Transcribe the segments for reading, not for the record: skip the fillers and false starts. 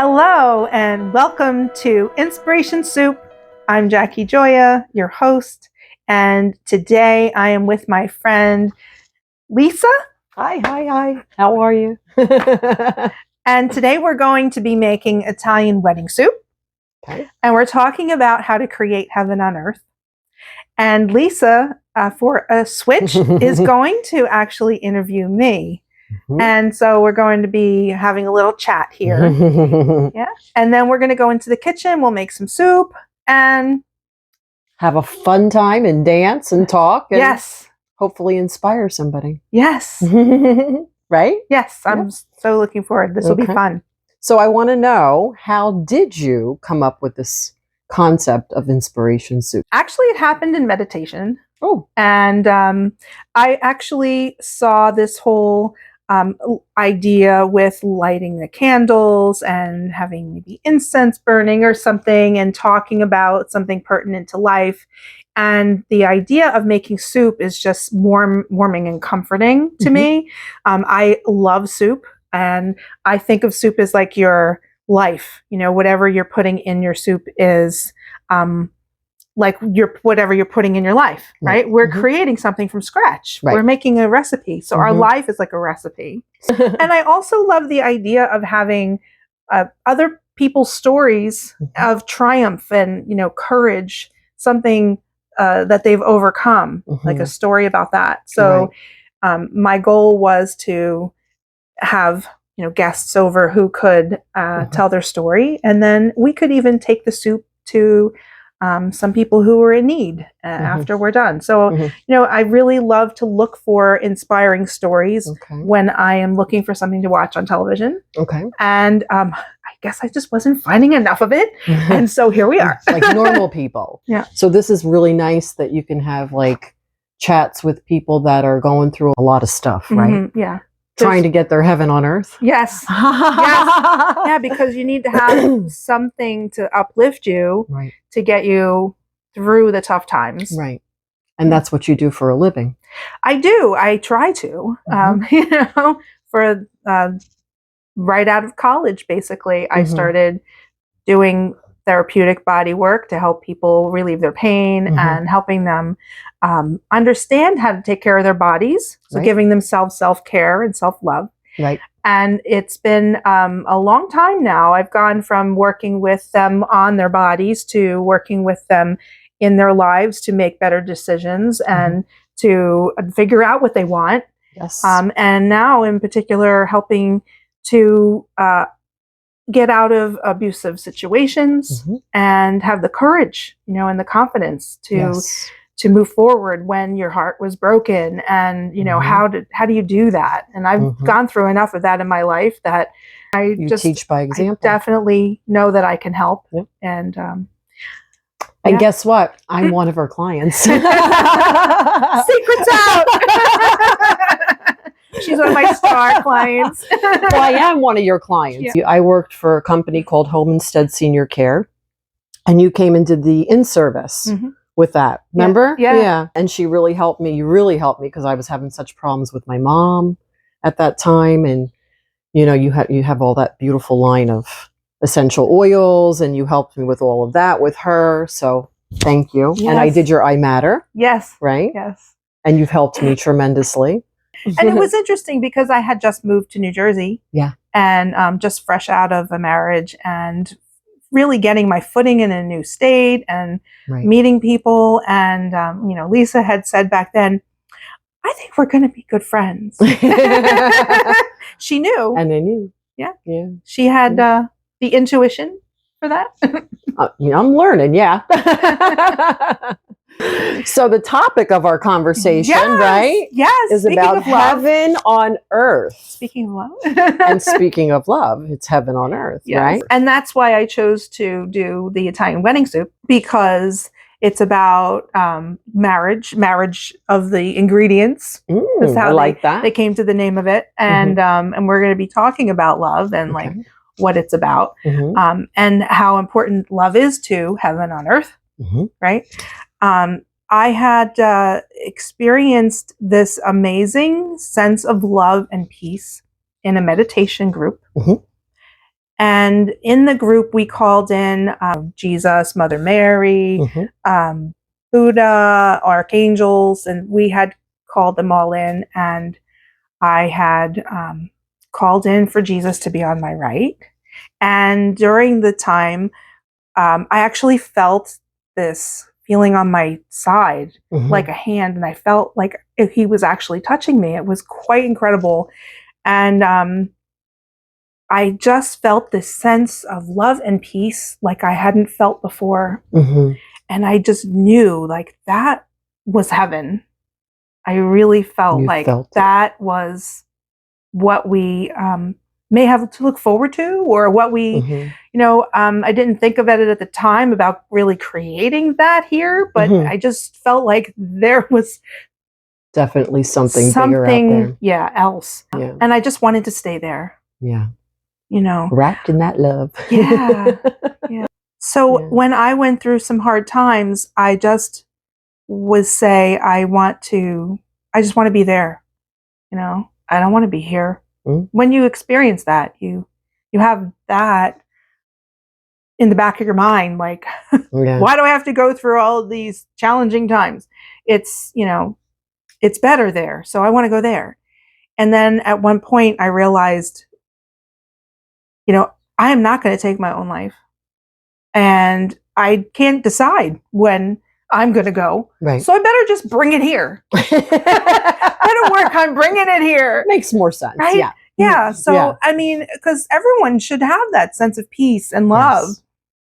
Hello and welcome to Inspiration Soup. I'm Jackie Joya, your host, and today I am with my friend Lisa. Hi. How are you? And today we're going to be making Italian wedding soup. Okay. And we're talking about how to create heaven on earth. And Lisa, for a switch, is going to actually interview me. Mm-hmm. And so we're going to be having a little chat here. Yeah. And then we're going to go into the kitchen. We'll make some soup and have a fun time and dance and talk. And yes. Hopefully inspire somebody. Yes. Right? Yes. I'm so looking forward. This will be fun. So I want to know, how did you come up with this concept of inspiration soup? Actually, it happened in meditation. Oh. And I actually saw this whole idea with lighting the candles and having maybe incense burning or something and talking about something pertinent to life. And the idea of making soup is just warming and comforting to me. I love soup, and I think of soup as like your life. You know, whatever you're putting in your soup is like whatever you're putting in your life, right? We're creating something from scratch. We're making a recipe. So our life is like a recipe. And I also love the idea of having other people's stories of triumph and, courage, something that they've overcome, like a story about that. So my goal was to have, guests over who could tell their story. And then we could even take the soup to some people who were in need after we're done. So, I really love to look for inspiring stories when I am looking for something to watch on television. And I guess I just wasn't finding enough of it. And so here we are. Like normal people. Yeah. So this is really nice that you can have like chats with people that are going through a lot of stuff, right? Yeah. Trying to get their heaven on earth. Yes. Yes. Yeah, because you need to have something to uplift you to get you through the tough times. Right. And that's what you do for a living. I do. I try to. For right out of college, basically, I started doing therapeutic body work to help people relieve their pain and helping them understand how to take care of their bodies. So giving themselves self-care and self-love. Right. And it's been a long time now. I've gone from working with them on their bodies to working with them in their lives to make better decisions and to figure out what they want. Yes. And now in particular, helping to get out of abusive situations and have the courage, and the confidence to move forward when your heart was broken. And, how do you do that? And I've gone through enough of that in my life that you teach by example. I definitely know that I can help. Yep. And guess what? I'm one of her clients. Secrets out. She's one of my star clients. Well, I am one of your clients. Yeah. I worked for a company called Homestead Senior Care, and you came and did the in-service with that. Remember? Yeah. And she really helped me. You really helped me because I was having such problems with my mom at that time. And, you have all that beautiful line of essential oils, and you helped me with all of that with her. So thank you. Yes. And I did your I Matter. Yes. Right? Yes. And you've helped me tremendously. And it was interesting because I had just moved to New Jersey. Yeah. And just fresh out of a marriage and really getting my footing in a new state and meeting people. And, Lisa had said back then, I think we're going to be good friends. She knew. And I knew. Yeah. Yeah. She had the intuition for that. I'm learning. Yeah. So the topic of our conversation, right? Yes. Is about heaven on earth. Speaking of love. And speaking of love, it's heaven on earth, right? And that's why I chose to do the Italian wedding soup, because it's about marriage of the ingredients. That's how they came to the name of it. And we're going to be talking about love and like what it's about and how important love is to heaven on earth, right? I had experienced this amazing sense of love and peace in a meditation group. And in the group, we called in Jesus, Mother Mary, Buddha, archangels, and we had called them all in. And I had called in for Jesus to be on my right. And during the time, I actually felt this feeling on my side, like a hand, and I felt like if he was actually touching me. It was quite incredible. And I just felt this sense of love and peace like I hadn't felt before. And I just knew like that was heaven. I really felt that was what we may have to look forward to, or what we, I didn't think of it at the time about really creating that here, but I just felt like there was definitely something bigger out there. Else. Yeah. And I just wanted to stay there. Yeah. Wrapped in that love. Yeah. So when I went through some hard times, I just would say, I just want to be there. I don't want to be here. When you experience that, you have that in the back of your mind, like, why do I have to go through all of these challenging times? It's, it's better there. So I want to go there. And then at one point I realized, I am not going to take my own life. And I can't decide when I'm going to go. Right. So I better just bring it here. I don't work. I'm bringing it here. Makes more sense. Right? Yeah. Yeah. So, I mean, because everyone should have that sense of peace and love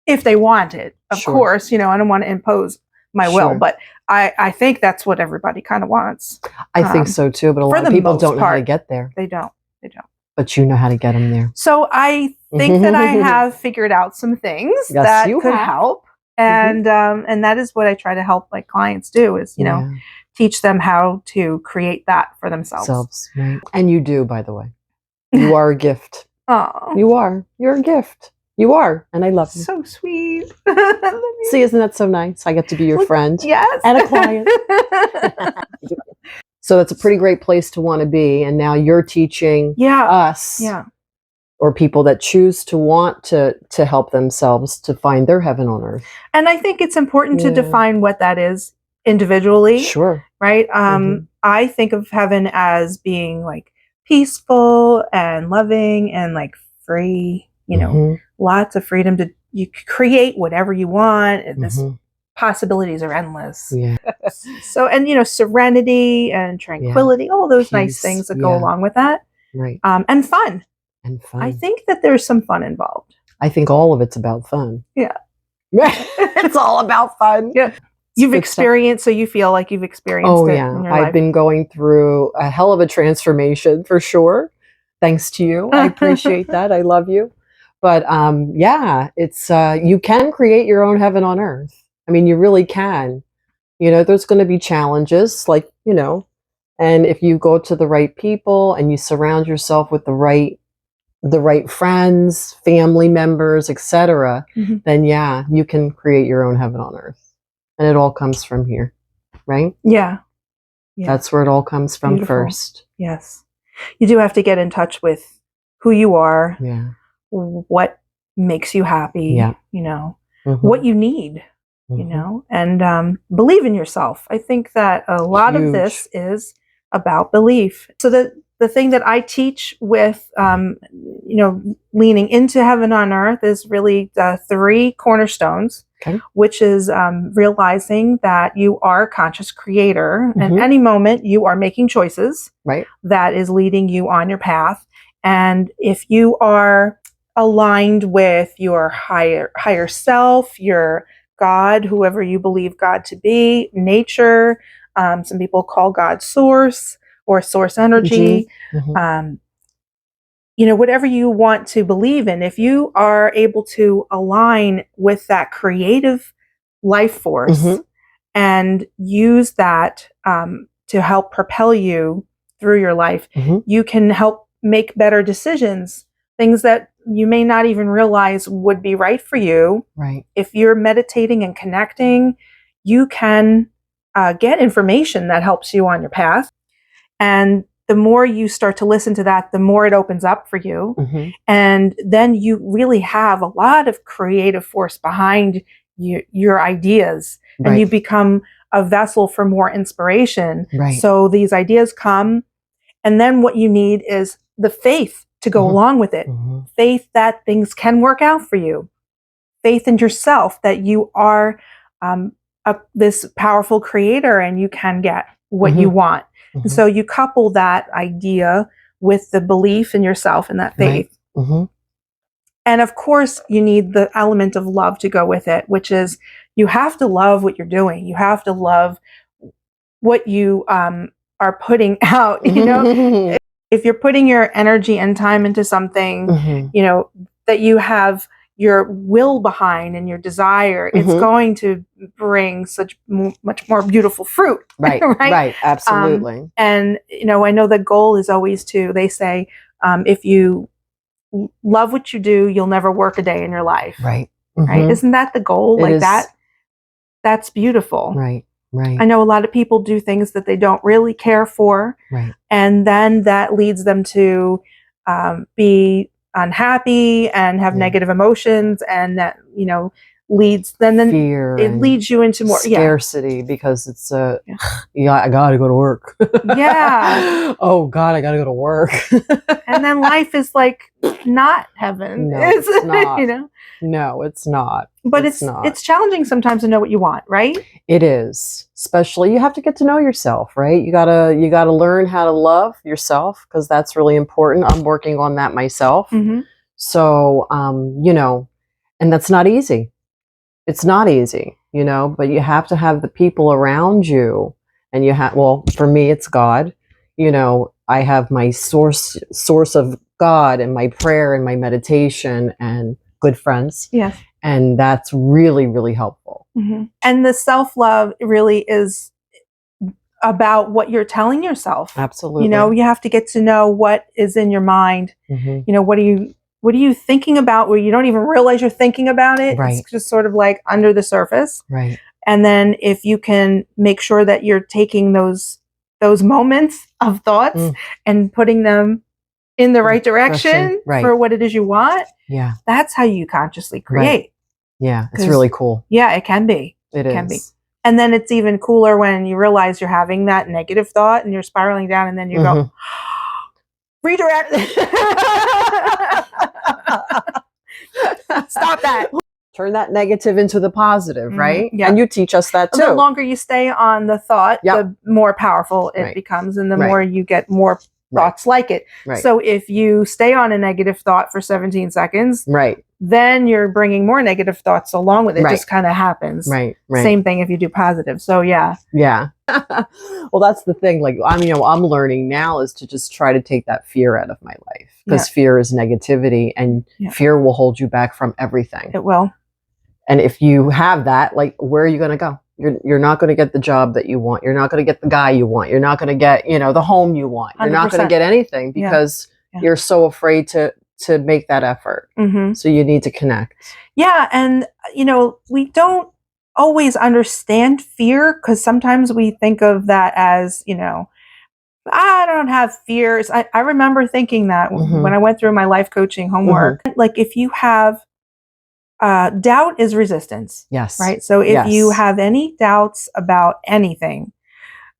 if they want it. Of course, I don't want to impose my will, but I think that's what everybody kind of wants. I think so too, but a lot of people don't know how to get there. They don't. But you know how to get them there. So I think that I have figured out some things that could help. And that is what I try to help my clients do is, teach them how to create that for themselves. Right. And you do, by the way. You are a gift. Oh, you are. You're a gift. You are. And I love you. So sweet. See, isn't that so nice? I get to be your friend. Yes. And a client. So it's a pretty great place to want to be. And now you're teaching us or people that choose to want to help themselves to find their heaven on earth. And I think it's important to define what that is individually. Sure. Right? I think of heaven as being like peaceful and loving and like free, lots of freedom to you create whatever you want. And this possibilities are endless. Yeah. So, and serenity and tranquility, all those nice things that go along with that. Right. And fun. I think that there's some fun involved. I think all of it's about fun. Yeah. It's all about fun. Yeah. You've experienced, so you feel like you've experienced it in your life. I've been going through a hell of a transformation for sure. Thanks to you. I appreciate that. I love you. But it's you can create your own heaven on earth. I mean, you really can. There's going to be challenges, like, and if you go to the right people and you surround yourself with the right friends, family members, etc., then you can create your own heaven on earth. And it all comes from here, right? Yeah. That's where it all comes from first. Yes. You do have to get in touch with who you are, what makes you happy, what you need. And believe in yourself. I think that a lot of this is about belief. So the thing that I teach with, leaning into heaven on earth is really the 3 cornerstones, which is realizing that you are a conscious creator. And any moment you are making choices that is leading you on your path. And if you are aligned with your higher self, your God, whoever you believe God to be, nature, some people call God source or source energy, whatever you want to believe in, if you are able to align with that creative life force and use that to help propel you through your life, you can help make better decisions, things that you may not even realize would be right for you. Right. If you're meditating and connecting, you can get information that helps you on your path. And the more you start to listen to that, the more it opens up for you. Mm-hmm. And then you really have a lot of creative force behind your ideas, Right. and you become a vessel for more inspiration. Right. So these ideas come, and then what you need is the faith to go Mm-hmm. along with it. Mm-hmm. Faith that things can work out for you. Faith in yourself that you are this powerful creator and you can get what Mm-hmm. you want. Mm-hmm. And so you couple that idea with the belief in yourself and that faith. Right. Mm-hmm. And of course, you need the element of love to go with it, which is you have to love what you're doing. You have to love what you are putting out. You know, if you're putting your energy and time into something, Mm-hmm. you know, that you have your will behind and your desire, it's Mm-hmm. going to bring such much more beautiful fruit. Right. Right. Right. Absolutely. And, you know, I know the goal is always they say, if you love what you do, you'll never work a day in your life. Right. Mm-hmm. Right. Isn't that the goal? It like is. that's beautiful. Right. Right. I know a lot of people do things that they don't really care for. Right. And then that leads them to be unhappy and have negative emotions, and that, you know, leads then fear, it leads you into more scarcity, because it's I gotta go to work. Yeah. Oh God, I gotta go to work. And then life is like not heaven. No, it's not. You know? No, it's not. But it's challenging sometimes to know what you want, right? It is. Especially you have to get to know yourself, right? You gotta learn how to love yourself, because that's really important. I'm working on that myself. Mm-hmm. So you know, and that's not easy. It's not easy, you know, but you have to have the people around you, and you have, well, for me, it's God. You know, I have my source of God and my prayer and my meditation and good friends. Yes. And that's really, really helpful. Mm-hmm. And the self-love really is about what you're telling yourself. Absolutely. You know, you have to get to know what is in your mind. Mm-hmm. You know, what are you thinking about where you don't even realize you're thinking about it? Right. It's just sort of like under the surface. Right. And then if you can make sure that you're taking those moments of thoughts and putting them in the right direction for what it is you want. Yeah. That's how you consciously create. Right. Yeah. It's really cool. Yeah, it can be. It can is. be. And then it's even cooler when you realize you're having that negative thought and you're spiraling down, and then you go, redirect. Stop that. Turn that negative into the positive, right? Yeah. And you teach us that too. The longer you stay on the thought, the more powerful it becomes, and the more you get more thoughts like it. Right. So if you stay on a negative thought for 17 seconds, then you're bringing more negative thoughts along with it. It just kind of happens. Right. Same thing if you do positive. So yeah. Yeah. Well, that's the thing. Like, I'm learning now is to just try to take that fear out of my life, because fear is negativity, and fear will hold you back from everything. It will. And if you have that, like, where are you going to go? You're not going to get the job that you want. You're not going to get the guy you want. You're not going to get, the home you want. You're 100%. Not going to get anything because you're so afraid to make that effort. Mm-hmm. So you need to connect. Yeah. And, we don't always understand fear, because sometimes we think of that as, I don't have fears. I remember thinking that when I went through my life coaching homework. Like, if you have doubt is resistance. Yes. Right. So if you have any doubts about anything,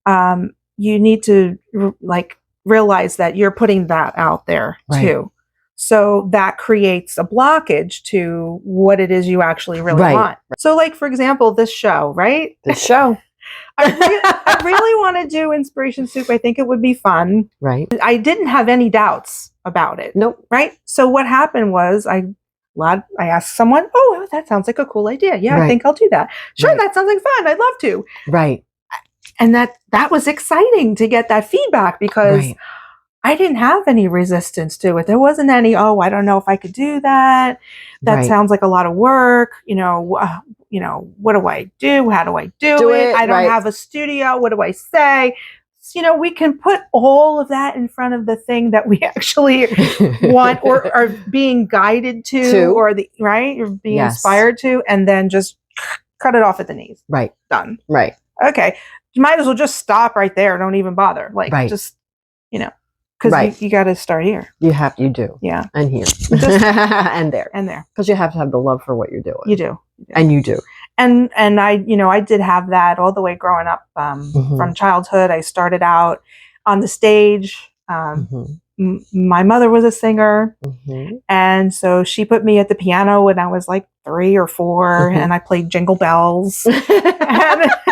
you need to realize that you're putting that out there too. So that creates a blockage to what it is you actually really want. So, like, for example, this show, right? This show. I really want to do Inspiration Soup. I think it would be fun. Right. I didn't have any doubts about it. Nope. Right. So what happened was I asked someone, oh, that sounds like a cool idea. Yeah, I think I'll do that. Sure, that sounds like fun. I'd love to. Right. And that was exciting to get that feedback, because I didn't have any resistance to it. There wasn't any, I don't know if I could do that. That sounds like a lot of work. What do I do? How do I do it? I don't have a studio. What do I say? We can put all of that in front of the thing that we actually want or are being guided to. Or you're being inspired to, and then just cut it off at the knees. Right. Done. Right. Okay. You might as well just stop right there. Don't even bother. Just, because Right. you got to start here. You do. Yeah. And here. Just- and there. And there. Because you have to have the love for what you're doing. You do. And you do. And I did have that all the way growing up from childhood. I started out on the stage. My mother was a singer, and so she put me at the piano when I was like 3 or 4, and I played Jingle Bells, and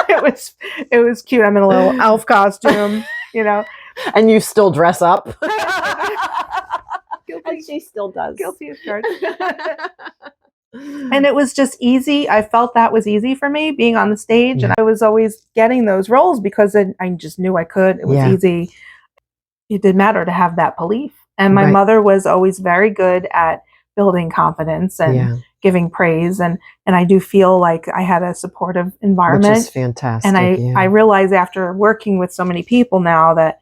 it was cute. I'm in a little elf costume, And you still dress up. Guilty. And she still does. Guilty as charged. And it was just easy. I felt that was easy for me being on the stage, and I was always getting those roles because I just knew I could. It was easy. It didn't matter to have that belief. And my mother was always very good at building confidence and giving praise. And I do feel like I had a supportive environment. Which is fantastic. And I realize after working with so many people now that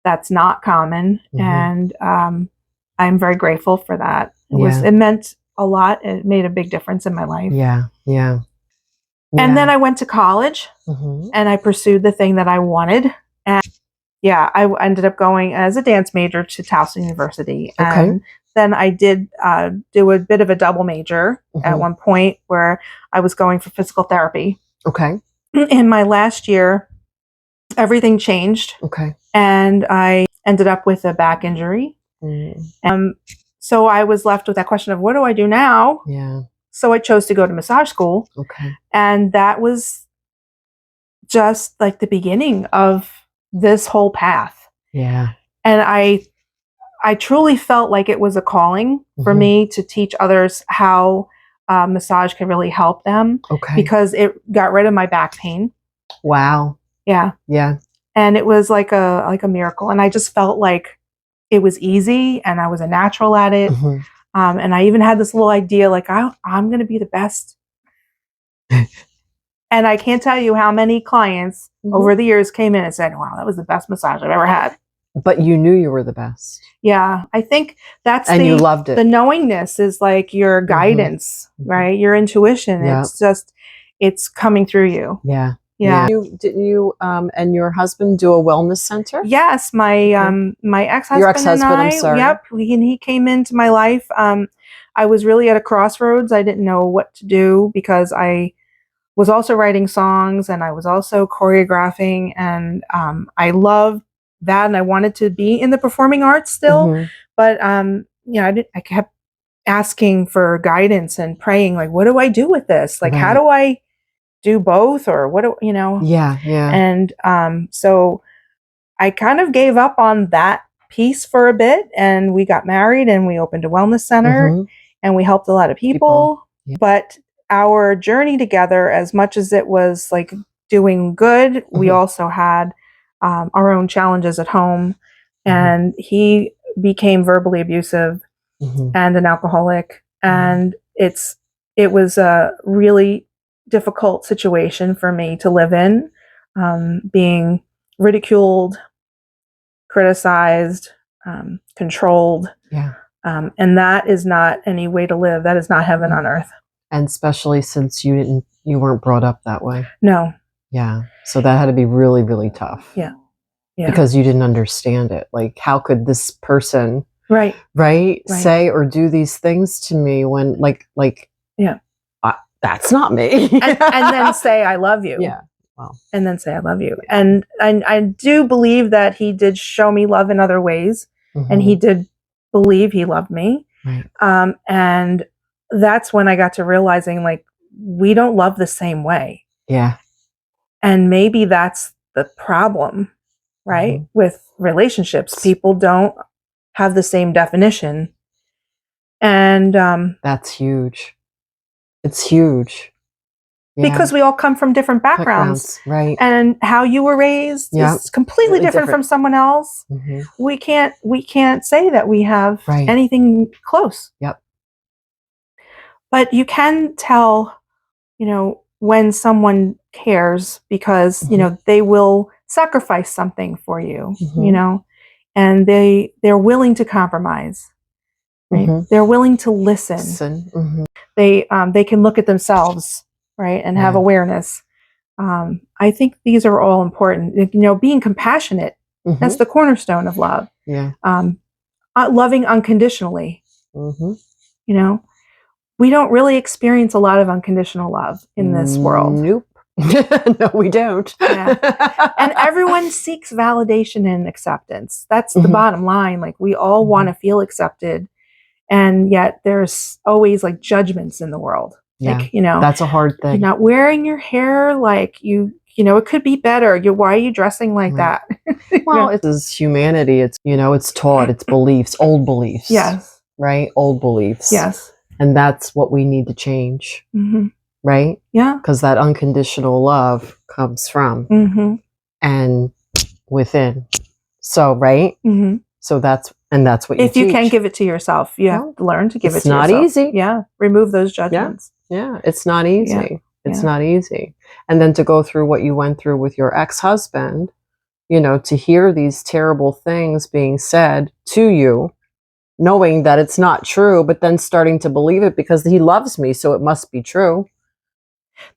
that's not common. And I'm very grateful for that. It meant a lot. It made a big difference in my life. Yeah. And then I went to college and I pursued the thing that I wanted. And I ended up going as a dance major to Towson University. And then I did do a bit of a double major at one point where I was going for physical therapy. Okay. In my last year, everything changed. Okay. And I ended up with a back injury. So I was left with that question of what do I do now? Yeah. So I chose to go to massage school. Okay. And that was just like the beginning of this whole path. Yeah. And I truly felt like it was a calling for me to teach others how massage can really help them. Okay. Because it got rid of my back pain. Wow. Yeah. Yeah. And it was like a miracle. And I just felt like it was easy and I was a natural at it. And I even had this little idea like I'm going to be the best. And I can't tell you how many clients over the years came in and said, wow, that was the best massage I've ever had. But you knew you were the best. Yeah. I think that's you loved it. The knowingness is like your guidance, right? Your intuition. Yeah. It's coming through you. Yeah. Yeah. Didn't you and your husband do a wellness center? Yes. My my ex-husband Your ex-husband, and I, I'm sorry. Yep. He came into my life. I was really at a crossroads. I didn't know what to do because I was also writing songs and I was also choreographing, and I loved that, and I wanted to be in the performing arts still. But I kept asking for guidance and praying, like, what do I do with this? Like, how do I do both, or what do Yeah. And so I kind of gave up on that piece for a bit, and we got married and we opened a wellness center and we helped a lot of people. Yeah. But our journey together, as much as it was like doing good, we also had our own challenges at home, and he became verbally abusive and an alcoholic, and it was a really difficult situation for me to live in, being ridiculed, criticized, controlled. And that is not any way to live. That is not heaven on earth. And especially since you weren't brought up that way. No. Yeah. So that had to be really, really tough. Yeah. Because you didn't understand it. Like, how could this person right say or do these things to me when that's not me. and then say I love you. Yeah. Wow. And then say I love you. And I do believe that he did show me love in other ways, and he did believe he loved me. Right. And that's when I got to realizing, like, we don't love the same way. Yeah. And maybe that's the problem, right? With relationships, people don't have the same definition. And that's huge. It's huge. Yeah. Because we all come from different backgrounds. Right. And how you were raised is completely different from someone else. We can't say that we have anything close. Yep. But you can tell, when someone cares, because, they will sacrifice something for you, and they're willing to compromise. Right? They're willing to listen. They can look at themselves, right, and have awareness. I think these are all important. Being compassionate That's the cornerstone of love. Yeah. Loving unconditionally. Mm-hmm. You know, we don't really experience a lot of unconditional love in this world. Nope. No, we don't. Yeah. And everyone seeks validation and acceptance. That's the bottom line. Like, we all want to feel accepted. And yet there's always like judgments in the world. Yeah. Like, you know, that's a hard thing. You're not wearing your hair like you know, it could be better. Why are you dressing like that? Well, it is humanity. It's, you know, it's taught, it's beliefs, old beliefs. Yes. Right? Old beliefs. Yes. And that's what we need to change. Right? Yeah. Because that unconditional love comes from and within. So, right? So that's what you if you can give it to yourself, you have to learn to give it to yourself. It's not easy. Yeah. Remove those judgments. Yeah. It's not easy. Yeah. It's not easy. And then to go through what you went through with your ex-husband, you know, to hear these terrible things being said to you, knowing that it's not true, but then starting to believe it because he loves me, so it must be true.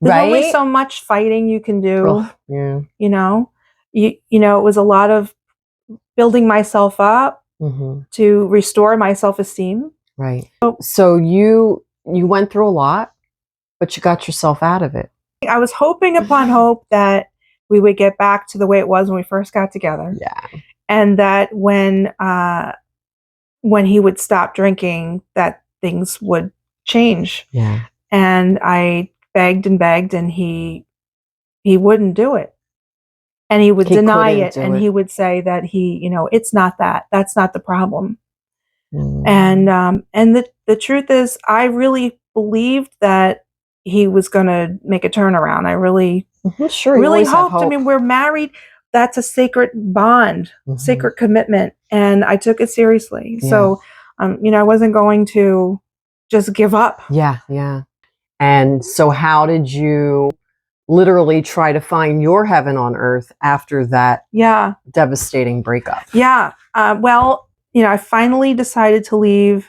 There's only so much fighting you can do. Oh, yeah. You know, you know, it was a lot of building myself up to restore my self-esteem. Right. So you went through a lot, but you got yourself out of it. I was hoping upon hope that we would get back to the way it was when we first got together. Yeah. And that when he would stop drinking, that things would change. Yeah. And I begged and begged, and he wouldn't do it. And he would deny it, and he would say that you know, it's not that. That's not the problem. And the truth is, I really believed that he was going to make a turnaround. I really, really hoped. I mean, we're married. That's a sacred bond, sacred commitment, and I took it seriously. Yeah. So, you know, I wasn't going to just give up. Yeah, yeah. And so, how did you literally try to find your heaven on earth after that devastating breakup? Yeah. Well, you know, I finally decided to leave.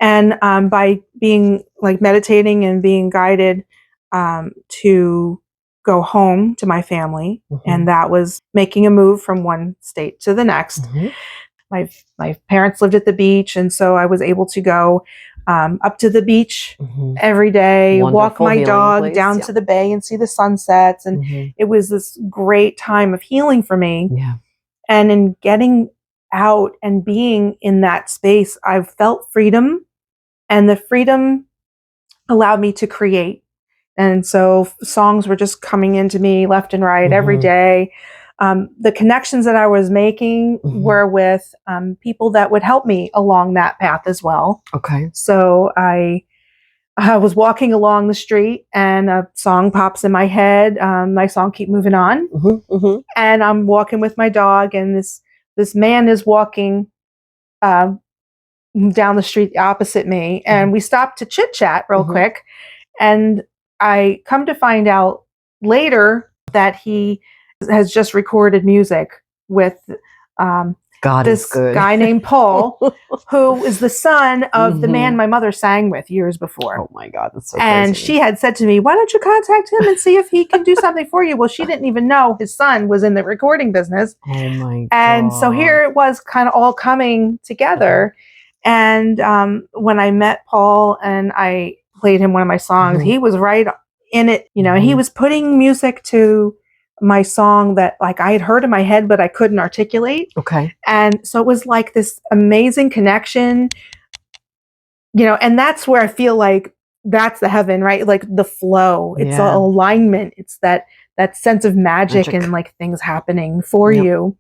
And by being like meditating and being guided to go home to my family, and that was making a move from one state to the next. My parents lived at the beach, and so I was able to go up to the beach every day, walk my dog down to the bay and see the sunsets. And it was this great time of healing for me. Yeah. And in getting out and being in that space, I felt freedom, and the freedom allowed me to create. And so songs were just coming into me left and right every day. The connections that I was making were with people that would help me along that path as well. Okay. So I was walking along the street, and a song pops in my head. My song, Keep Moving On. And I'm walking with my dog, and this man is walking down the street opposite me, and we stopped to chit chat real quick. And I come to find out later that he has just recorded music with this guy named Paul, who is the son of the man my mother sang with years before. Oh my God, that's so And crazy. she had said to me, why don't you contact him and see if he can do something for you? Well, she didn't even know his son was in the recording business. Oh my God. And so here it was, kind of all coming together. And when I met Paul and I played him one of my songs, he was right in it, you know, and he was putting music to my song that like I had heard in my head, but I couldn't articulate. Okay. And so it was like this amazing connection, you know, and that's where I feel like that's the heaven, right? Like the flow, it's the alignment. It's that sense of magic and like things happening for you.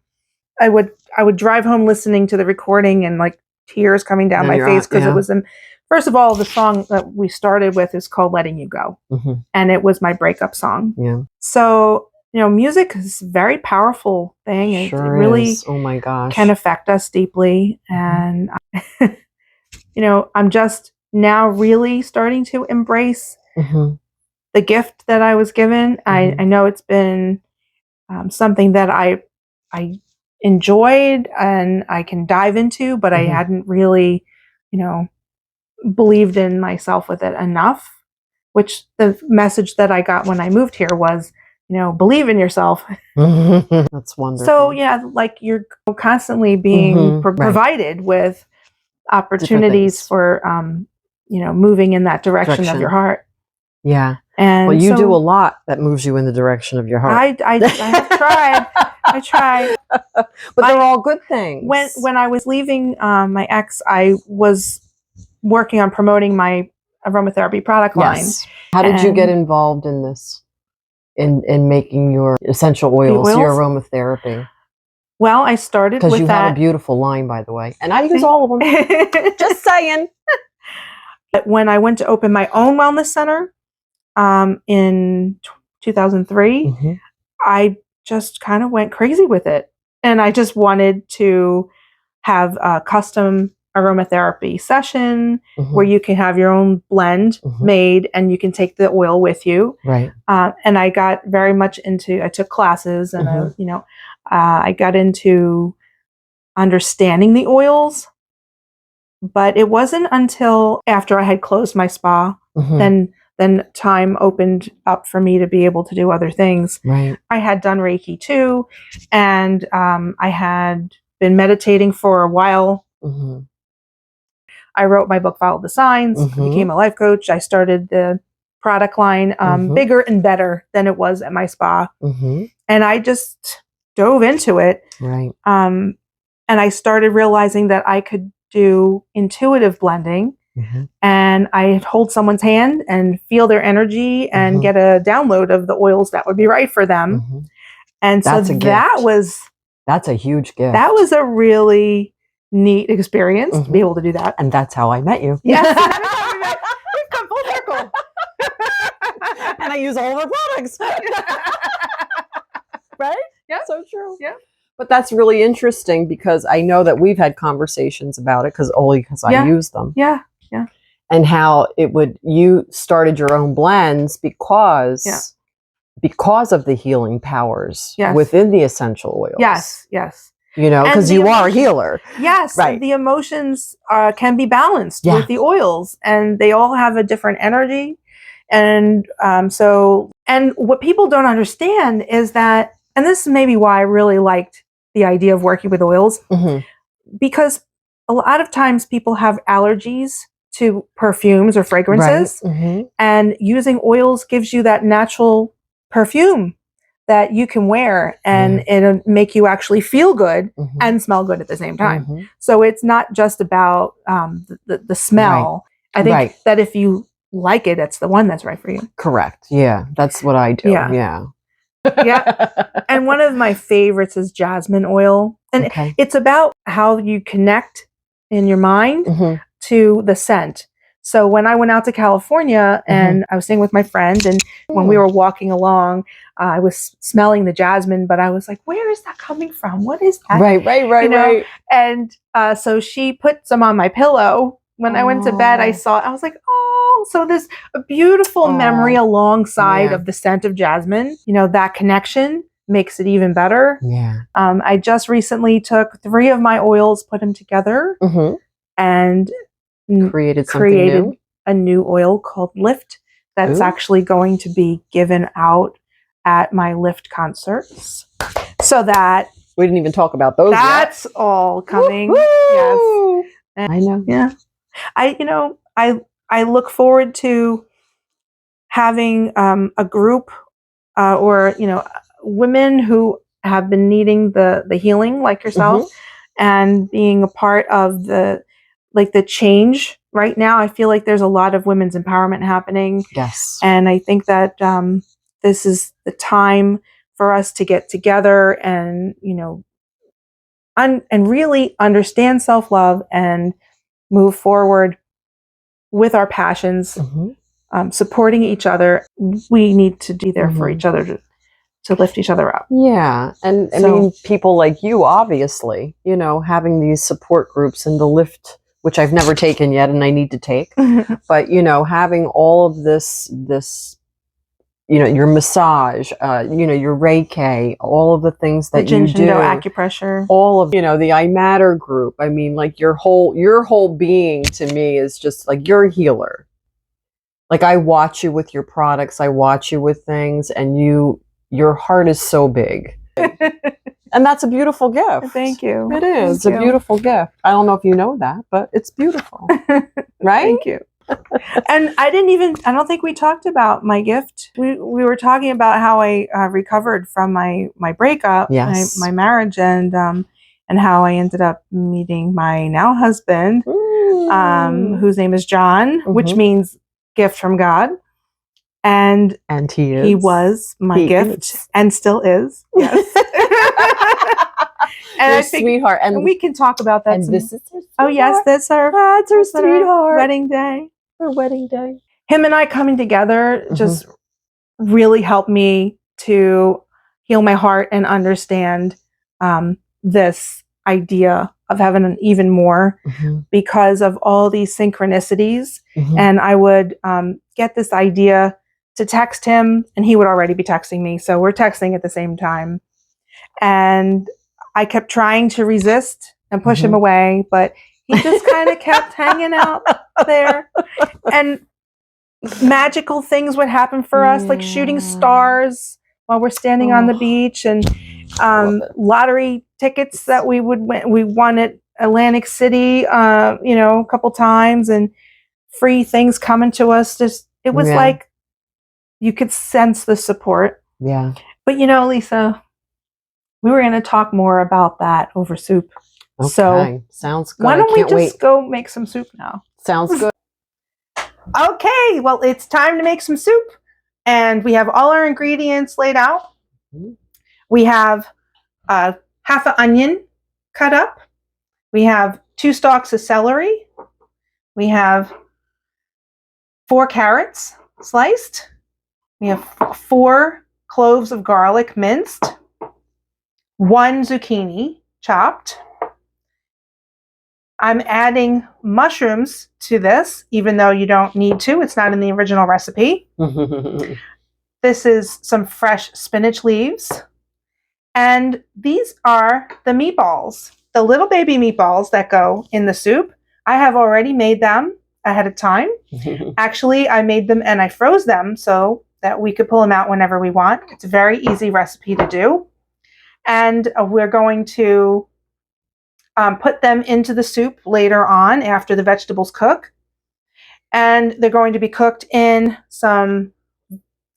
I would drive home listening to the recording and like tears coming down my face because it was first of all, the song that we started with is called Letting You Go. And it was my breakup song. Yeah. So, you know, music is a very powerful thing. It really oh my gosh, can affect us deeply. And, you know, I'm just now really starting to embrace the gift that I was given. I know it's been something that I enjoyed and I can dive into, but I hadn't really, you know, believed in myself with it enough, which the message that I got when I moved here was believe in yourself. That's wonderful. So yeah, like you're constantly being provided with opportunities for moving in that direction of your heart. Yeah. And well, you do a lot that moves you in the direction of your heart. I have tried. I tried. But they're all good things. When I was leaving my ex, I was working on promoting my aromatherapy product line. How did you get involved in this? In making your essential oils, your aromatherapy? Well, I started with that. Because you have a beautiful line, by the way. And I use all of them. Just saying. When I went to open my own wellness center in 2003, I just kind of went crazy with it. And I just wanted to have a custom aromatherapy session where you can have your own blend made and you can take the oil with you. Right. And I got very much into, I took classes and I got into understanding the oils, but it wasn't until after I had closed my spa, then time opened up for me to be able to do other things. Right. I had done Reiki too, and I had been meditating for a while. I wrote my book, Follow the Signs, became a life coach. I started the product line bigger and better than it was at my spa. And I just dove into it. Right. And I started realizing that I could do intuitive blending. And I'd hold someone's hand and feel their energy and get a download of the oils that would be right for them. And so that's a huge gift. That was a really neat experience to be able to do that. And that's how I met you. Yes. We've come full circle. And I use all of our products. Right? Yeah. So true. Yeah. But that's really interesting because I know that we've had conversations about it because I use them. Yeah. Yeah. And how you started your own blends because of the healing powers within the essential oils. Yes. Yes. Because you are a healer. Yes. Right. The emotions can be balanced with the oils and they all have a different energy. And and what people don't understand is that, and this is maybe why I really liked the idea of working with oils, because a lot of times people have allergies to perfumes or fragrances, and using oils gives you that natural perfume that you can wear and it'll make you actually feel good and smell good at the same time. So it's not just about the smell. I think that if you like it, it's the one that's right for you. Correct. Yeah. That's what I do. Yeah. And one of my favorites is jasmine oil. And it's about how you connect in your mind to the scent. So when I went out to California and I was staying with my friend, and when we were walking along, I was smelling the jasmine, but I was like, where is that coming from? What is that? Right. And so she put some on my pillow. When I went to bed, I was like, oh, so there's a beautiful memory alongside of the scent of jasmine. That connection makes it even better. Yeah. I just recently took 3 of my oils, put them together, and created a new oil called Lift that's actually going to be given out at my Lift concerts. So that we didn't even talk about those. That's all coming. Woo-hoo! Yes. I know. Yeah. I look forward to having a group or women who have been needing the healing like yourself and being a part of the change right now. I feel like there's a lot of women's empowerment happening. Yes. And I think that this is the time for us to get together and, and really understand self-love and move forward with our passions, supporting each other. We need to be there for each other to lift each other up. Yeah. And I mean, people like you, obviously, having these support groups and the Lift, which I've never taken yet and I need to take, but, having all of this, your massage, your Reiki, all of the things that you do, acupressure, all of, the I Matter group. I mean, like your whole being to me is just like you're a healer. Like I watch you with your products, I watch you with things, and you your heart is so big. And that's a beautiful gift. Thank you. It is Thank a you. beautiful gift. I don't know if you know that, but it's beautiful. Right? Thank you. And I don't think we talked about my gift. We were talking about how I recovered from my breakup, Yes. my marriage, and how I ended up meeting my now husband, whose name is John, which means gift from God. And he was my gift and still is. Yes. And your sweetheart. And we can talk about that. And this is her oh yes, that's our sweetheart. wedding day. Her wedding day. Him and I coming together just really helped me to heal my heart and understand this idea of having an even more because of all these synchronicities. And I would get this idea to text him, and he would already be texting me. So we're texting at the same time. And I kept trying to resist and push him away, but he just kind of kept hanging out there. And magical things would happen for us, like shooting stars while we're standing on the beach, and lottery tickets that we would win. We won at Atlantic City, a couple times, and free things coming to us. Just it was like you could sense the support. Yeah. But Lisa, we were going to talk more about that over soup. Okay. So sounds good. Why don't we just go make some soup now? Sounds good. Okay, well, it's time to make some soup. And we have all our ingredients laid out. We have half an onion cut up. We have 2 stalks of celery. We have 4 carrots sliced. We have 4 cloves of garlic minced. 1 zucchini chopped. I'm adding mushrooms to this, even though you don't need to. It's not in the original recipe. This is some fresh spinach leaves. And these are the meatballs, the little baby meatballs that go in the soup. I have already made them ahead of time. Actually, I made them and I froze them so that we could pull them out whenever we want. It's a very easy recipe to do. And we're going to put them into the soup later on after the vegetables cook. And they're going to be cooked in some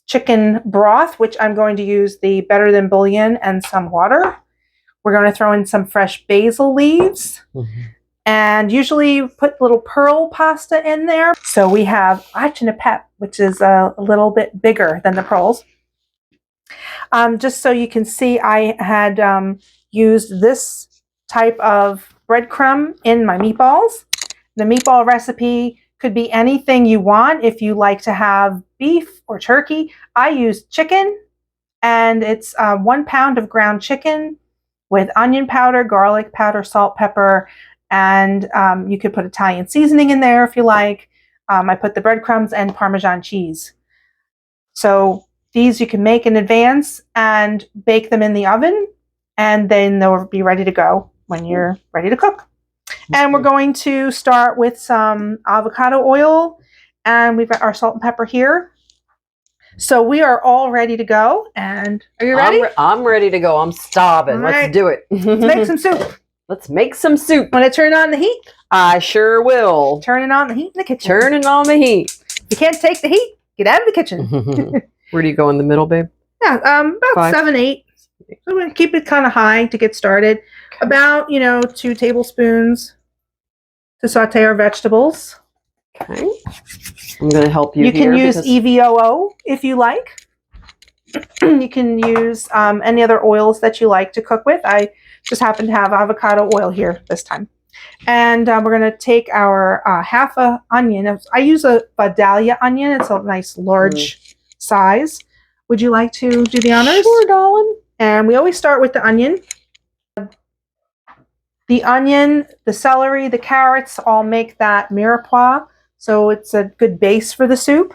chicken broth, which I'm going to use the Better Than Boullion and some water. We're going to throw in some fresh basil leaves. And usually put little pearl pasta in there. So we have acini pepe, which is a little bit bigger than the pearls. Just so you can see, I had used this type of breadcrumb in my meatballs. The meatball recipe could be anything you want. If you like to have beef or turkey, I use chicken, and it's 1 pound of ground chicken with onion powder, garlic powder, salt, pepper, and you could put Italian seasoning in there if you like. I put the breadcrumbs and Parmesan cheese. So these you can make in advance and bake them in the oven, and then they'll be ready to go when you're ready to cook. And we're going to start with some avocado oil, and we've got our salt and pepper here. So we are all ready to go. And are you ready? I'm ready to go. I'm starving. All right. Let's do it. Let's make some soup. Let's make some soup. Want to turn on the heat? I sure will. Turning on the heat in the kitchen. Turning on the heat. If you can't take the heat, get out of the kitchen. Where do you go in the middle, babe? Yeah, about 7, 8. So we're going to keep it kind of high to get started. Okay. About, 2 tablespoons to saute our vegetables. Okay. I'm going to help you. You can use EVOO if you like. You can use any other oils that you like to cook with. I just happen to have avocado oil here this time. And we're going to take our half a onion. I use a vidalia onion. It's a nice large size. Would you like to do the honors? Sure, darling. And we always start with the onion. The onion, the celery, the carrots all make that mirepoix. So it's a good base for the soup.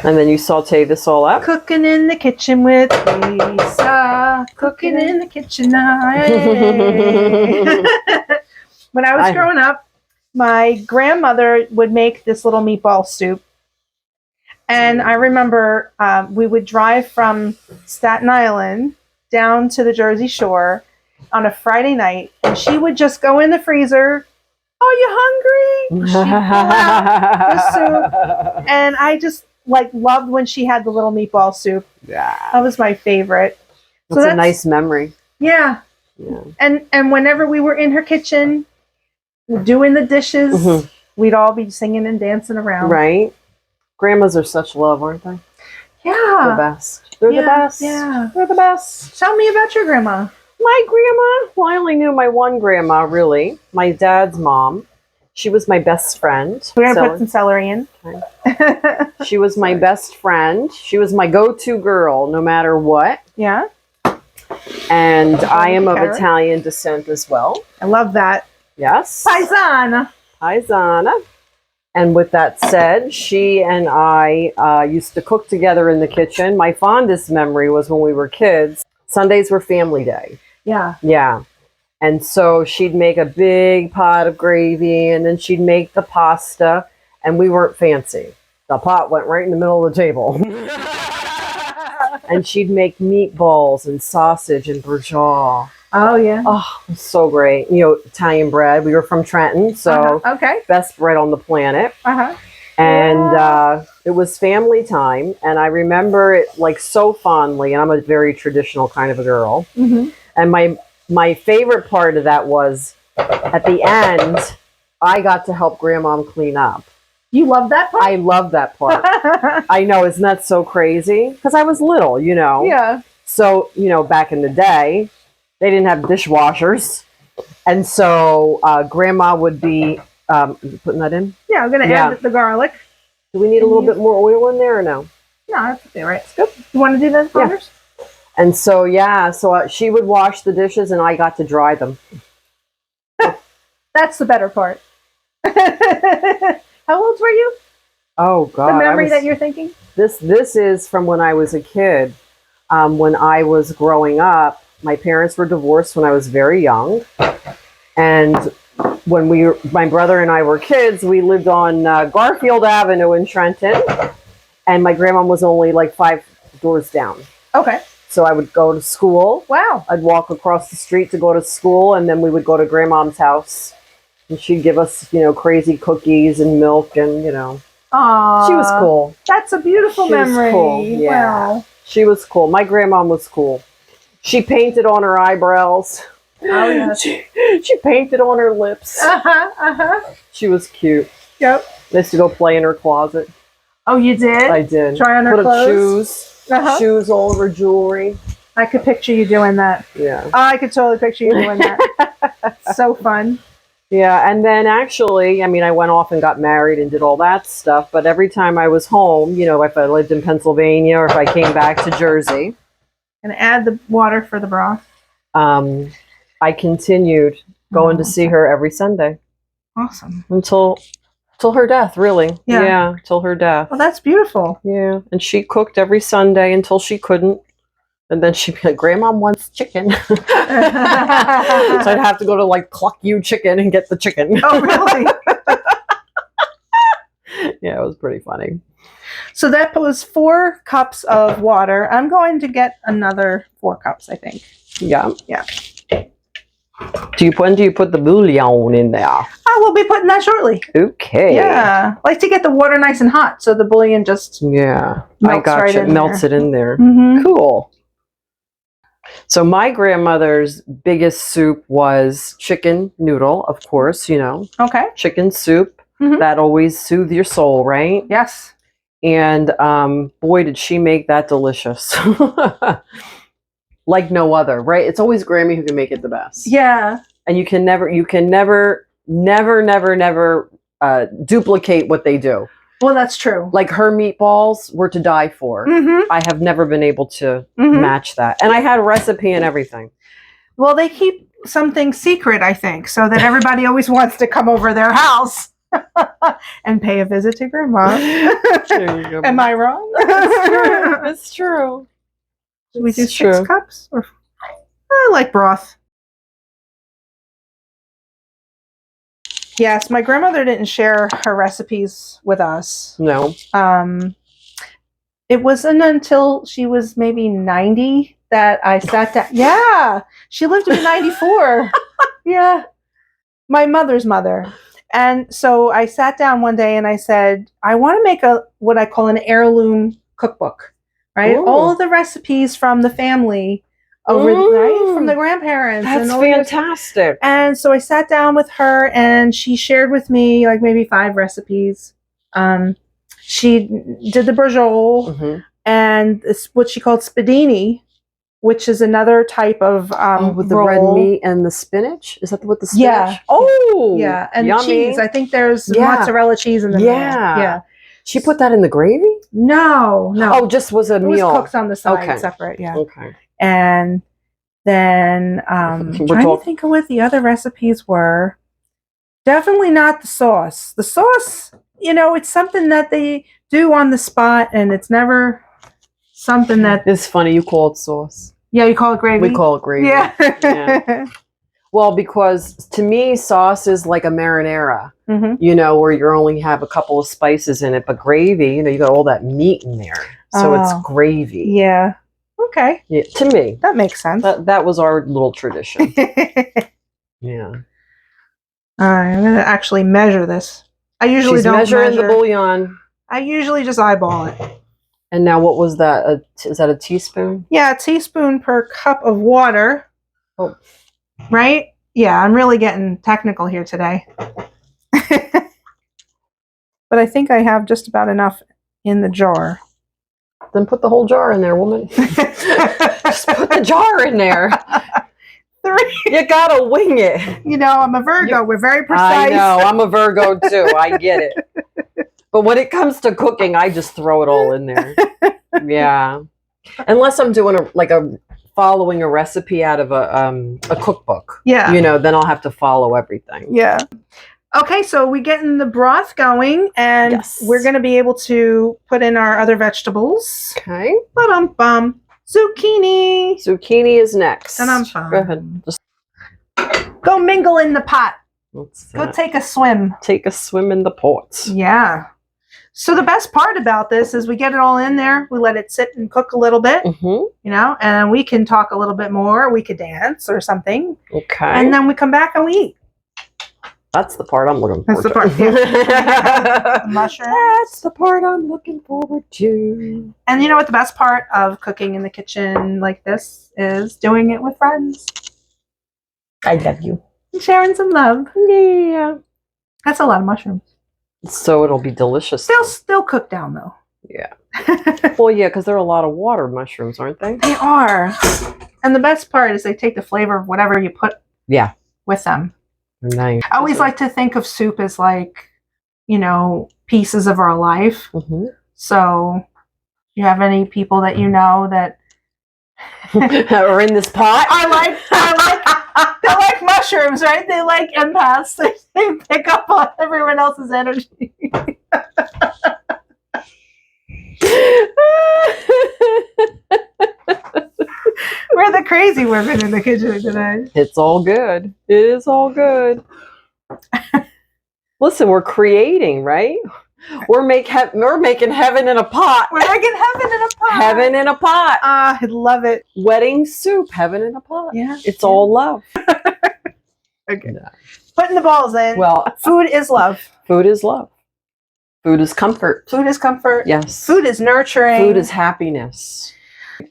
And then you saute this all up. Cooking in the kitchen with Lisa. Cooking in the kitchen. When I was growing up, my grandmother would make this little meatball soup. And I remember we would drive from Staten Island down to the Jersey Shore on a Friday night, and she would just go in the freezer. Are you hungry? She'd pull out the soup, and I just like loved when she had the little meatball soup. Yeah, That was my favorite. that's a nice memory. Yeah. And whenever we were in her kitchen doing the dishes, we'd all be singing and dancing around. Right. Grandmas are such love, aren't they? Yeah. The best. They're the best. Yeah. They're the best. Tell me about your grandma. My grandma? Well, I only knew my one grandma, really. My dad's mom. She was my best friend. We're going to put some celery in. Okay. She was my best friend. She was my go-to girl, no matter what. Yeah. And I am of Italian descent as well. I love that. Yes. Paisana. Paisana. And with that said, she and I used to cook together in the kitchen. My fondest memory was when we were kids. Sundays were family day. Yeah. Yeah. And so she'd make a big pot of gravy, and then she'd make the pasta, and we weren't fancy. The pot went right in the middle of the table. And she'd make meatballs and sausage and bruschetta. Oh, yeah. Oh, it was so great. You know, Italian bread. We were from Trenton, so okay. Best bread on the planet. And it was family time, and I remember it like so fondly, and I'm a very traditional kind of a girl. And my favorite part of that was at the end, I got to help Grandmom clean up. You love that part? I love that part. I know, isn't that so crazy? Because I was little, you know. Yeah. So, you know, back in the day, they didn't have dishwashers. And so Grandma would be putting that in? Yeah, I'm going to add the garlic. Do we need a little bit more oil in there or no? No, that's okay, right? It's good. You want to do the honors? Yeah. And so, yeah, so she would wash the dishes and I got to dry them. That's the better part. How old were you? Oh, God. The memory that you're thinking? This is from when I was a kid. When I was growing up, my parents were divorced when I was very young. And when my brother and I were kids, we lived on Garfield Avenue in Trenton. And my grandma was only like 5 doors down. Okay. So I would go to school. Wow. I'd walk across the street to go to school, and then we would go to Grandmom's house. And she'd give us, you know, crazy cookies and milk and, you know. Aww. She was cool. That's a beautiful memory. Was cool. Yeah. Wow. She was cool. My grandmom was cool. She painted on her eyebrows. Oh, yeah. She painted on her lips. She was cute. Yep. I used to go play in her closet. Oh, you did? I did. Try on her clothes? Shoes all over jewelry. I could picture you doing that. Yeah. Oh, I could totally picture you doing that. So fun. Yeah, and then actually, I mean, I went off and got married and did all that stuff, but every time I was home, you know, if I lived in Pennsylvania or if I came back to Jersey. And add the water for the broth. I continued going to see her every Sunday. Awesome. Until her death, really. Yeah. Till her death. Well, that's beautiful. Yeah, and she cooked every Sunday until she couldn't. And then she'd be like, Grandmom wants chicken. So I'd have to go to like Cluck You Chicken and get the chicken. Oh, really? Yeah, it was pretty funny. So that was 4 cups of water. I'm going to get another 4 cups, I think. Yeah. Yeah. When do you put the bouillon in there? I will be putting that shortly. Okay. Yeah. I like to get the water nice and hot so the bouillon just melts right in melts it in there. Mm-hmm. Cool. So my grandmother's biggest soup was chicken noodle, of course, you know. Okay. Chicken soup. Mm-hmm. That always soothes your soul, right? Yes. And boy, did she make that delicious. Like no other, right? It's always Grammy who can make it the best. Yeah. And you can never duplicate what they do. Well, that's true. Like her meatballs were to die for. Mm-hmm. I have never been able to match that. And I had a recipe and everything. Well, they keep something secret, I think, so that everybody always wants to come over their house and pay a visit to Grandma. There you go. Am I wrong? It's true. Should we do 6 cups? Or I like broth. Yes, my grandmother didn't share her recipes with us. No. it wasn't until she was maybe 90 that I sat down. Yeah, she lived to be 94. Yeah, my mother's mother. And so I sat down one day and I said, I want to make what I call an heirloom cookbook, right? Ooh. All of the recipes from the family right, from the grandparents. That's and fantastic. And so I sat down with her and she shared with me like maybe 5 recipes. She did the brajol and it's what she called spadini, which is another type of with the roll. red meat and the spinach. Is that with the spinach? Yeah. Oh, yeah, and yummy. cheese. I think there's mozzarella cheese in the meal. Yeah. She put that in the gravy? No. Oh, just was a meal. It was cooked on the side, separate. Yeah. Okay. And then trying to think of what the other recipes were. Definitely not the sauce. The sauce, it's something that they do on the spot, and it's never something that... It's funny, you call it sauce. Yeah, you call it gravy? We call it gravy. Yeah. Well, because to me, sauce is like a marinara, where you only have a couple of spices in it. But gravy, you got all that meat in there. So it's gravy. Yeah. Okay. Yeah, to me. That makes sense. That was our little tradition. Yeah. All right, I'm going to actually measure this. I usually don't measure in the bouillon. I usually just eyeball it. And now what was that? Is that a teaspoon? Yeah, a teaspoon per cup of water. Oh. Right? Yeah, I'm really getting technical here today. But I think I have just about enough in the jar. Then put the whole jar in there, woman. Just put the jar in there. 3. You gotta wing it. I'm a Virgo. We're very precise. I know. I'm a Virgo too. I get it. But when it comes to cooking, I just throw it all in there. Yeah. Unless I'm doing following a recipe out of a cookbook. Yeah. Then I'll have to follow everything. Yeah. Okay, so we're getting the broth going, and we're going to be able to put in our other vegetables. Okay. Ba-dum-bum. Zucchini. Zucchini is next. And I'm fine. Go ahead. Just go mingle in the pot. What's that? Go take a swim. Take a swim in the pot. Yeah. So the best part about this is we get it all in there. We let it sit and cook a little bit, and then we can talk a little bit more. We could dance or something. Okay. And then we come back and we eat. That's the part I'm looking forward to. That's the part. Yeah. Mushrooms. That's the part I'm looking forward to. And you know what the best part of cooking in the kitchen like this is? Doing it with friends. I love you. And sharing some love. Yeah. That's a lot of mushrooms. So it'll be delicious. They'll still cook down though. Yeah. Well, yeah, because they're a lot of water mushrooms, aren't they? They are. And the best part is they take the flavor of whatever you put with them. Nice. I always like to think of soup as like, pieces of our life. So, you have any people that that are in this pot? they like mushrooms, right? They like empaths. They pick up on everyone else's energy. We're the crazy women in the kitchen today. It's all good. It is all good. Listen, we're creating, right? We're making heaven in a pot. We're making heaven in a pot. Heaven in a pot. Ah, I love it. Wedding soup, heaven in a pot. Yeah. It's all love. Okay. No. Putting the balls in. Well, food is love. Food is love. Food is comfort. Food is comfort. Yes. Food is nurturing. Food is happiness.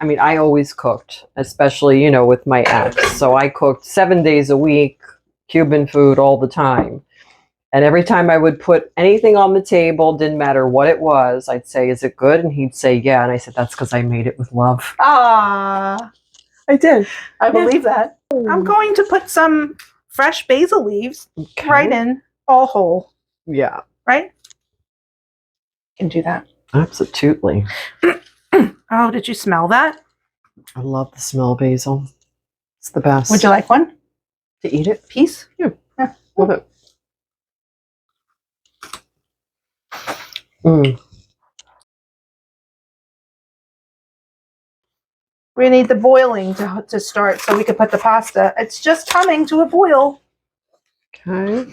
I mean, I always cooked, especially, with my ex. So I cooked 7 days a week, Cuban food all the time. And every time I would put anything on the table, didn't matter what it was, I'd say, is it good? And he'd say, yeah. And I said, that's because I made it with love. Ah, I did. I believe that. I'm going to put some fresh basil leaves right in, all whole. Yeah. Right? Can do that. Absolutely. Oh, did you smell that? I love the smell of basil. It's the best. Would you like one? To eat it? Piece? Yeah. Love it. Mm. We need the boiling to start so we can put the pasta. It's just coming to a boil. Okay.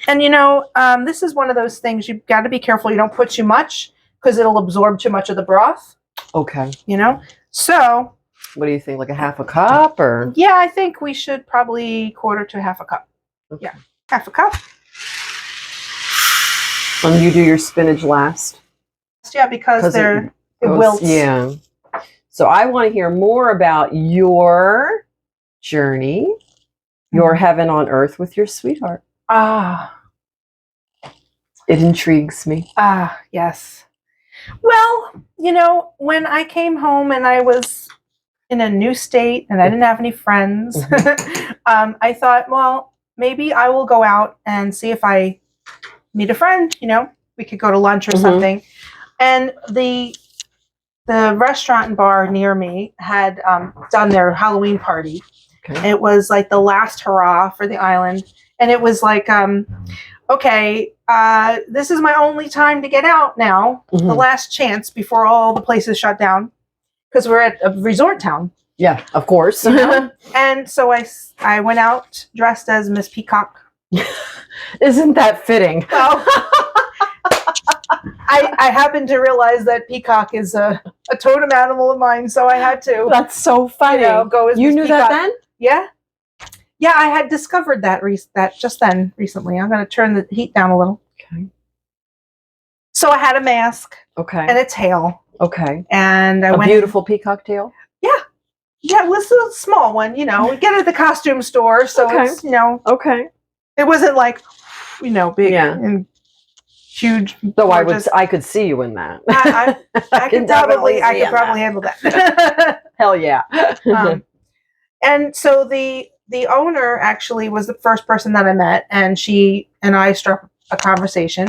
And this is one of those things you've got to be careful you don't put too much, because it'll absorb too much of the broth. Okay. You know? So what do you think? Like a half a cup or? Yeah, I think we should probably quarter to half a cup. Okay. Yeah, half a cup. And you do your spinach last? Yeah, because it wilts. Yeah. So I want to hear more about your journey, your heaven on earth with your sweetheart. Ah. It intrigues me. Ah, yes. Well, you know, when I came home and I was in a new state and I didn't have any friends, I thought, well, maybe I will go out and see if I meet a friend, you know, we could go to lunch or something. And the restaurant and bar near me had done their Halloween party. Okay. It was like the last hurrah for the island. And it was like, okay, this is my only time to get out now, the last chance before all the places shut down, because we're at a resort town. Yeah, of course. You know? And so I went out dressed as Miss Peacock. Isn't that fitting? Well, I happened to realize that peacock is a totem animal of mine, so I had to. That's so funny. You know, go as you Miss knew Peacock. that then? Yeah. Yeah, I had discovered that just then recently. I'm going to turn the heat down a little. Okay. So I had a mask. Okay. And a tail. Okay. And I went. A beautiful peacock tail? Yeah. Yeah, it was a small one, you know. We get it at the costume store, so it's, you know. Okay. It wasn't like, you know, big and huge. Though I could see you in that. I could probably handle that. Hell yeah. And so the owner actually was the first person that I met, and she and I struck a conversation.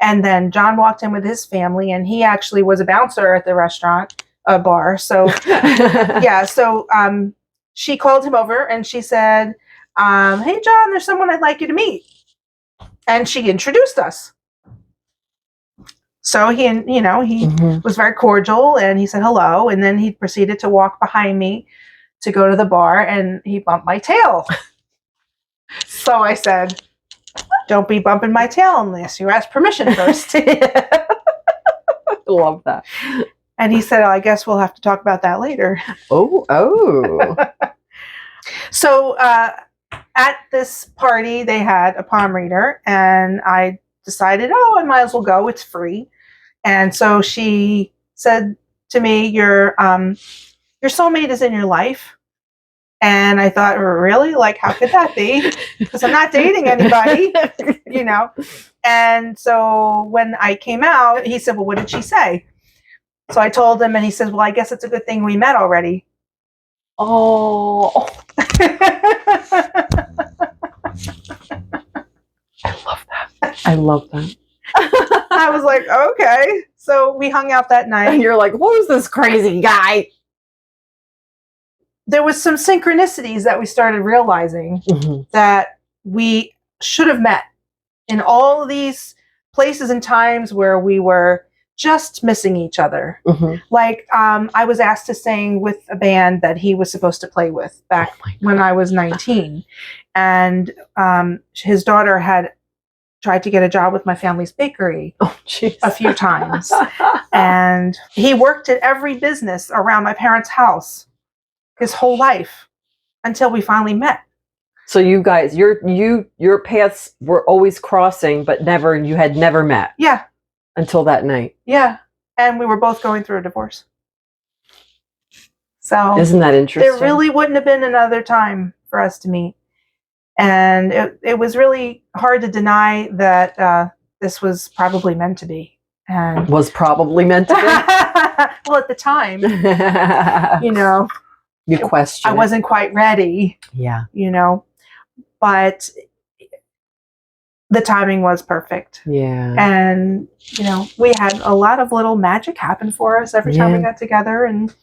And then John walked in with his family, and he actually was a bouncer at the restaurant, bar. So yeah, so she called him over and she said, hey John, there's someone I'd like you to meet. And she introduced us. So he was very cordial, and he said hello, and then he proceeded to walk behind me to go to the bar, and he bumped my tail. So I said, don't be bumping my tail unless you ask permission first. Love that. And he said, I guess we'll have to talk about that later. Oh. So at this party, they had a palm reader, and I decided, I might as well go. It's free. And so she said to me, your soulmate is in your life. And I thought, really? Like, how could that be? Because I'm not dating anybody, you know? And so when I came out, he said, well, what did she say? So I told him, and he says, well, I guess it's a good thing we met already. Oh. I love that. I was like, okay. So we hung out that night. And you're like, who's this crazy guy? There was some synchronicities that we started realizing that we should have met in all of these places and times where we were just missing each other. Like, I was asked to sing with a band that he was supposed to play with back when I was 19. And his daughter had tried to get a job with my family's bakery a few times. And he worked at every business around my parents' house his whole life until we finally met. So you guys, your paths were always crossing, but you had never met. Yeah. Until that night. Yeah. And we were both going through a divorce. So isn't that interesting? There really wouldn't have been another time for us to meet. And it was really hard to deny that this was probably meant to be. And was probably meant to be? Well, at the time, you know. You question. I wasn't quite ready. Yeah. You know. But the timing was perfect. Yeah. And, you know, we had a lot of little magic happen for us every time we got together. And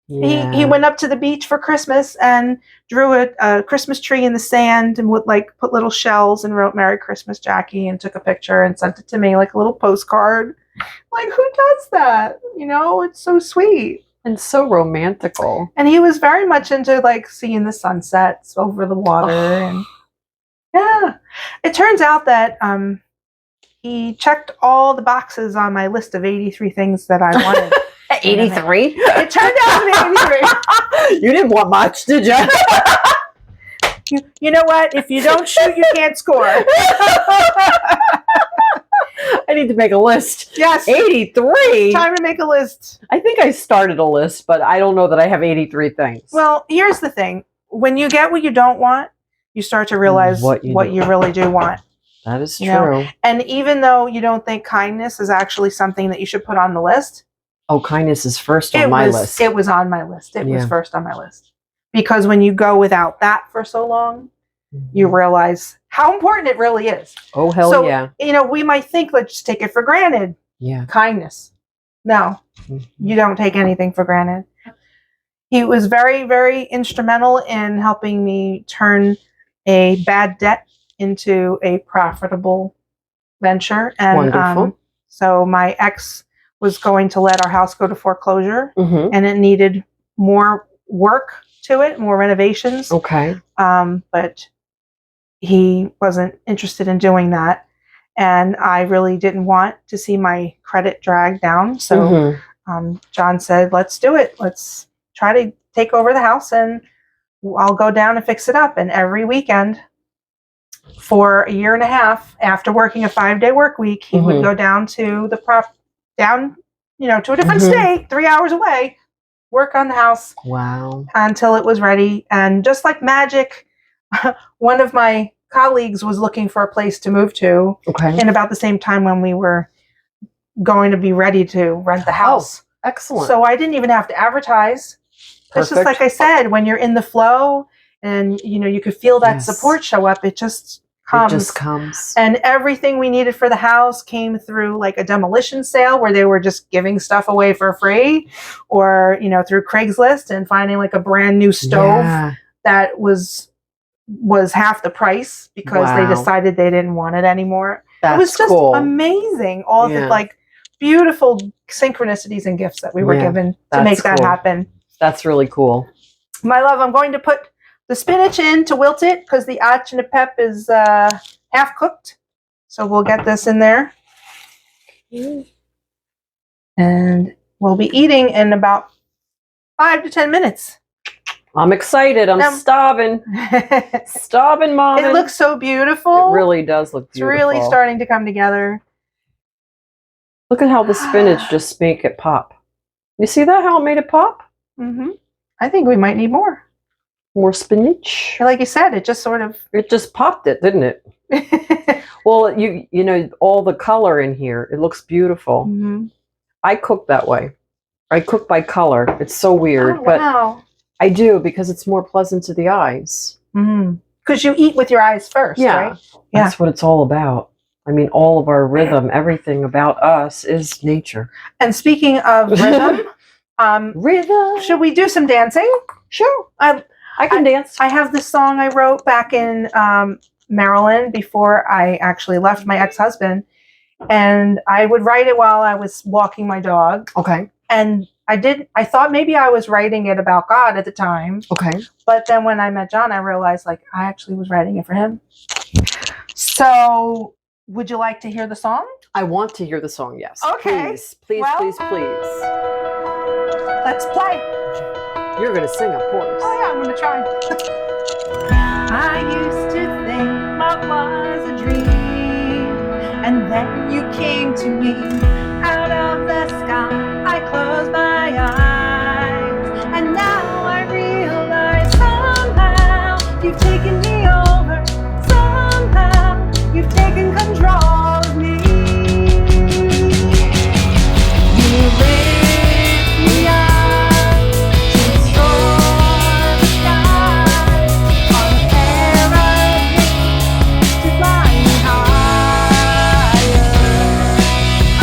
he went up to the beach for Christmas and drew a Christmas tree in the sand and would like put little shells and wrote Merry Christmas, Jackie, and took a picture and sent it to me like a little postcard. Like, who does that? You know, it's so sweet. And so romantical. And he was very much into like seeing the sunsets over the water. And yeah, it turns out that he checked all the boxes on my list of 83 things that I wanted. 83? It turned out to be 83. You didn't want much, did you? You know what? If you don't shoot, you can't score. I need to make a list. Yes. 83? Time to make a list. I think I started a list, but I don't know that I have 83 things. Well, here's the thing. When you get what you don't want, you start to realize what you really do want. That is true. You know? And even though you don't think kindness is actually something that you should put on the list. Oh, kindness is first on my list. It was on my list. It was first on my list. Because when you go without that for so long, you realize how important it really is. Oh, hell yeah. You know, we might think, let's just take it for granted. Yeah. Kindness. No, you don't take anything for granted. He was very, very instrumental in helping me turn a bad debt into a profitable venture. And wonderful. So my ex was going to let our house go to foreclosure, and it needed more work to it, more renovations. Okay. But he wasn't interested in doing that. And I really didn't want to see my credit drag down. So John said, let's do it. Let's try to take over the house and I'll go down and fix it up. And every weekend for a year and a half, after working a 5-day work week, he would go down to the to a different state, 3 hours away, work on the house. Wow. Until it was ready. And just like magic, one of my colleagues was looking for a place to move to in about the same time when we were going to be ready to rent the house. Oh, excellent. So I didn't even have to advertise. It's just like I said, when you're in the flow and you could feel that support show up, it just comes. It just comes. And everything we needed for the house came through like a demolition sale where they were just giving stuff away for free, or through Craigslist and finding like a brand new stove that was half the price because they decided they didn't want it anymore. It was just amazing. All the like beautiful synchronicities and gifts that we were given to make that happen. That's really cool. My love, I'm going to put the spinach in to wilt it because the acini and pepe is half cooked. So we'll get this in there. And we'll be eating in about 5 to 10 minutes. I'm excited. I'm starving. Starving, Mom. It looks so beautiful. It really does look beautiful. It's really starting to come together. Look at how the spinach just make it pop. You see that? How it made it pop? I think we might need more. More spinach. Like you said, it just sort of... It just popped it, didn't it? Well, you know, all the color in here, it looks beautiful. I cook that way. I cook by color. It's so weird. But I do because it's more pleasant to the eyes. Because you eat with your eyes first, right? Yeah. That's what it's all about. I mean, all of our rhythm, everything about us is nature. And speaking of rhythm, should we do some dancing? Sure. I can dance. I have this song I wrote back in Maryland before I actually left my ex-husband. And I would write it while I was walking my dog. Okay. And I thought maybe I was writing it about God at the time. Okay. But then when I met John, I realized like I actually was writing it for him. So would you like to hear the song? I want to hear the song, yes. Okay. Please, please. Let's play. You're going to sing, of course. Oh, yeah, I'm going to try. I used to think what was a dream, and then you came to me out of the sky. I closed my eyes, and now I realize somehow you've taken me over. Somehow you've taken control of me. You lift me up to soar the sky on a pair of wings to fly higher. I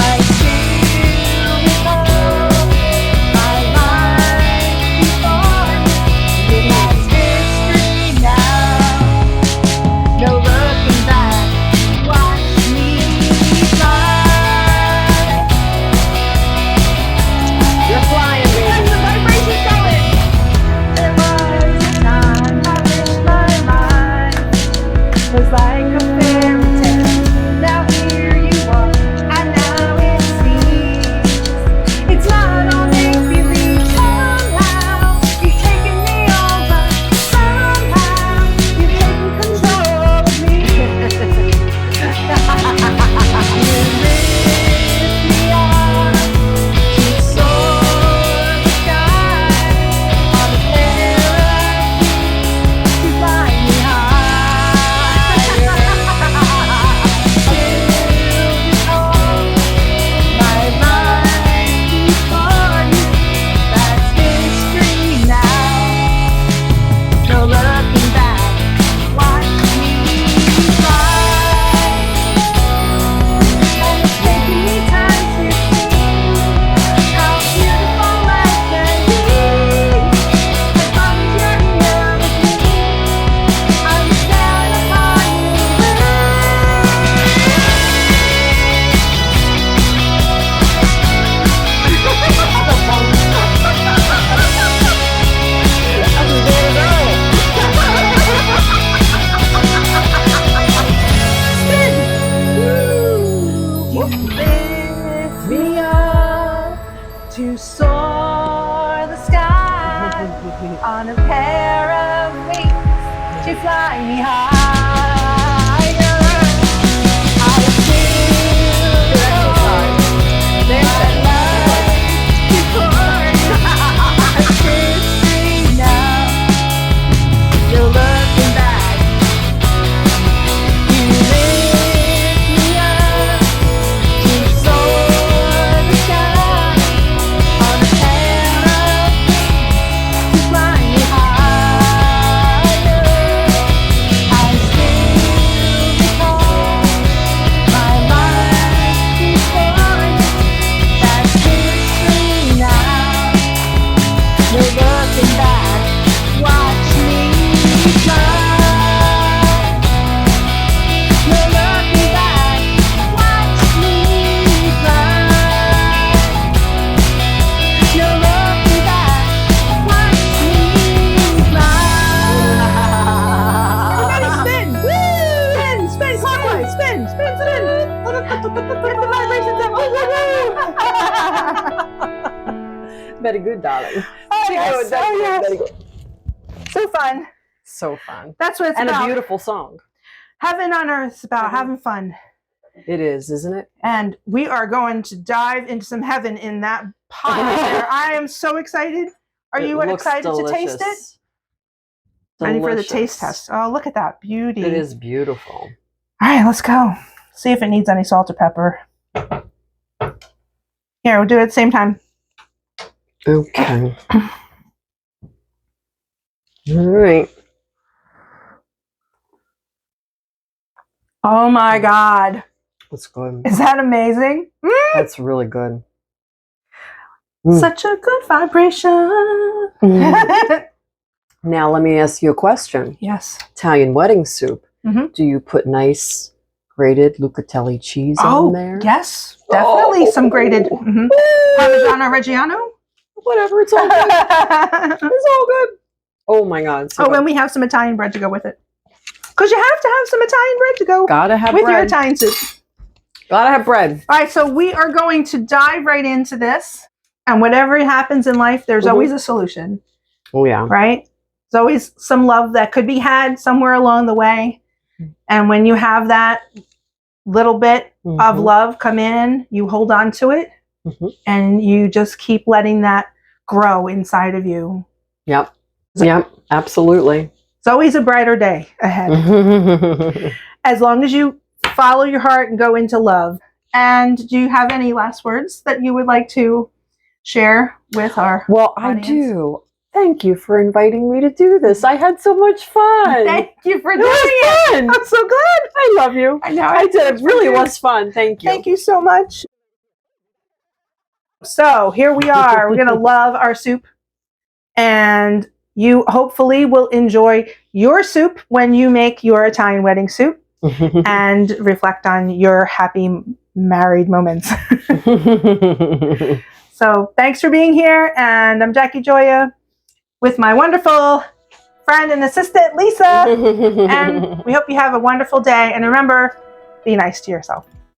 me up to soar the sky on a pair of wings to fly me higher. I feel that love before you. History now. You're looking back. You lift me up to soar the sky on a pair of wings to fly me higher. I still recall my life before you. That's history now. You're looking back. Watch me fly. You're looking back. Watch me fly. You're looking back. Watch me fly. Everybody spin. Spin, spin, clockwise. Spin, spin, spin. Get the vibrations up. Very good, darling. Oh, yes. Oh, yes. Very good. So fun. So fun. That's what it's And about. a beautiful song. Heaven on earth is about having fun. It is, isn't it? And we are going to dive into some heaven in that pot right there. I am so excited. Are you excited to taste it? Ready for the taste test. Oh, look at that beauty. It is beautiful. All right, let's go. See if it needs any salt or pepper. Here, we'll do it at the same time. Okay. All right. Oh my God. That's good. Is that amazing? That's really good. Such a good vibration. Now, let me ask you a question. Yes. Italian wedding soup. Mhm. Do you put nice grated Lucatelli cheese on there? Yes. Definitely some grated Parmigiano Reggiano. Whatever. It's all good. It's all good. Oh my God. So and we have some Italian bread to go with it. Because you have to have some Italian bread to go gotta have with bread. your Italian soup. Gotta have bread. All right, so we are going to dive right into this. And whatever happens in life, there's always a solution. Oh, yeah. Right? There's always some love that could be had somewhere along the way. And when you have that little bit of love come in, you hold on to it. And you just keep letting that grow inside of you. Yep. Yep. Absolutely. It's always a brighter day ahead. As long as you follow your heart and go into love. And do you have any last words that you would like to share with our audience? I do. Thank you for inviting me to do this. I had so much fun. Thank you for doing it. Fun. I'm so glad. I love you. I know. I did. It really was fun. Thank you. Thank you so much. So here we are. We're going to love our soup. And you hopefully will enjoy your soup when you make your Italian wedding soup and reflect on your happy married moments. So thanks for being here. And I'm Jackie Joya with my wonderful friend and assistant, Lisa. And we hope you have a wonderful day. And remember, be nice to yourself.